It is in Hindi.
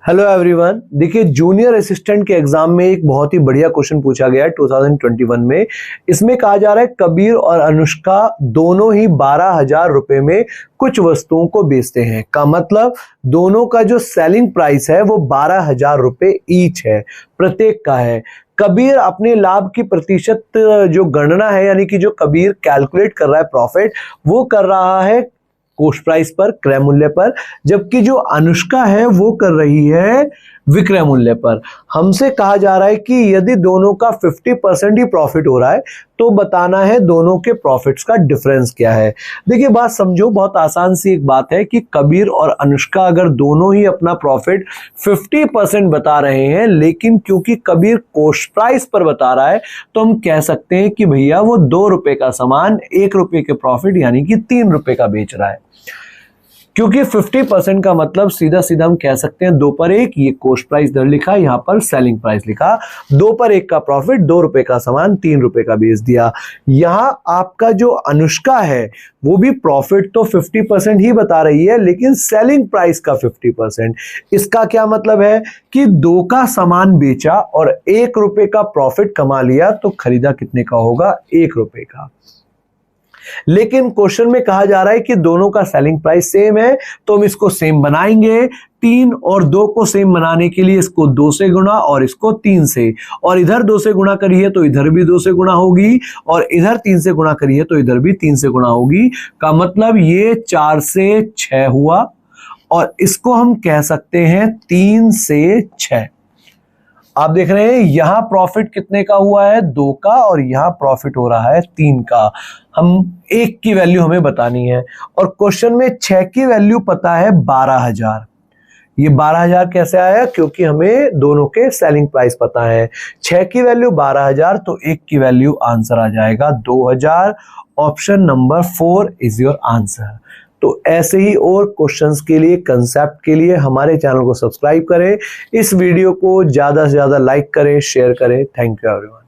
Hello everyone. देखिए, जूनियर असिस्टेंट के एग्जाम में एक बहुत ही बढ़िया क्वेश्चन पूछा गया है 2021 में। इसमें कहा जा रहा है कबीर और अनुष्का दोनों ही 12,000 रुपए में कुछ वस्तुओं को बेचते हैं। का मतलब दोनों का जो सेलिंग प्राइस है वो 12,000 रुपए ईच है, प्रत्येक का है। कबीर अपने लाभ की प्रतिशत जो गणना है, यानी कि जो कबीर कैलकुलेट कर रहा है प्रॉफिट, वो कर रहा है कोस्ट प्राइस पर, क्रय मूल्य पर, जबकि जो अनुष्का है वो कर रही है विक्रय मूल्य पर। हमसे कहा जा रहा है कि यदि दोनों का 50% ही प्रॉफिट हो रहा है तो बताना है दोनों के प्रॉफिट्स का डिफरेंस क्या है। देखिए, बात समझो, बहुत आसान सी एक बात है कि कबीर और अनुष्का अगर दोनों ही अपना प्रॉफिट 50% बता रहे हैं, लेकिन क्योंकि कबीर कोस्ट प्राइस पर बता रहा है तो हम कह सकते हैं कि भैया वो 2 रुपए का सामान 1 रुपए के प्रॉफिट यानी कि 3 रुपए का बेच रहा है। क्योंकि 50% का मतलब सीधा सीधा हम कह सकते हैं 2 पर 1, ये कोस्ट प्राइस दर लिखा, यहां पर सेलिंग प्राइस लिखा। 2 पर 1 का प्रॉफिट, 2 रुपए का सामान 3 रुपए का बेच दिया। यहां आपका जो अनुष्का है वो भी प्रॉफिट तो 50% ही बता रही है, लेकिन सेलिंग प्राइस का 50%। इसका क्या मतलब है कि 2 का सामान बेचा और 1 रुपए का प्रॉफिट कमा लिया, तो खरीदा कितने का होगा? 1 रुपए का। लेकिन क्वेश्चन में कहा जा रहा है कि दोनों का सेलिंग प्राइस सेम है, तो हम इसको सेम बनाएंगे। 3 और 2 को सेम बनाने के लिए इसको 2 से गुणा और इसको 3 से, और इधर 2 से गुणा करिए तो इधर भी 2 से गुणा होगी, और इधर 3 से गुणा करिए तो इधर भी 3 से गुणा होगी। का मतलब ये 4 से 6 हुआ, और इसको हम कह सकते हैं 3 से 6। आप देख रहे हैं यहां प्रॉफिट कितने का हुआ है? 2 का, और यहां प्रॉफिट हो रहा है 3 का। हम 1 की वैल्यू हमें बतानी है, और क्वेश्चन में 6 की वैल्यू पता है 12,000। ये 12,000 कैसे आया? क्योंकि हमें दोनों के सेलिंग प्राइस पता है। 6 की वैल्यू 12,000, तो 1 की वैल्यू आंसर आ जाएगा 2,000। Option number 4 is your answer. तो ऐसे ही और क्वेश्चंस के लिए, कंसेप्ट के लिए हमारे चैनल को सब्सक्राइब करें। इस वीडियो को ज्यादा से ज्यादा लाइक करें, शेयर करें। Thank you everyone.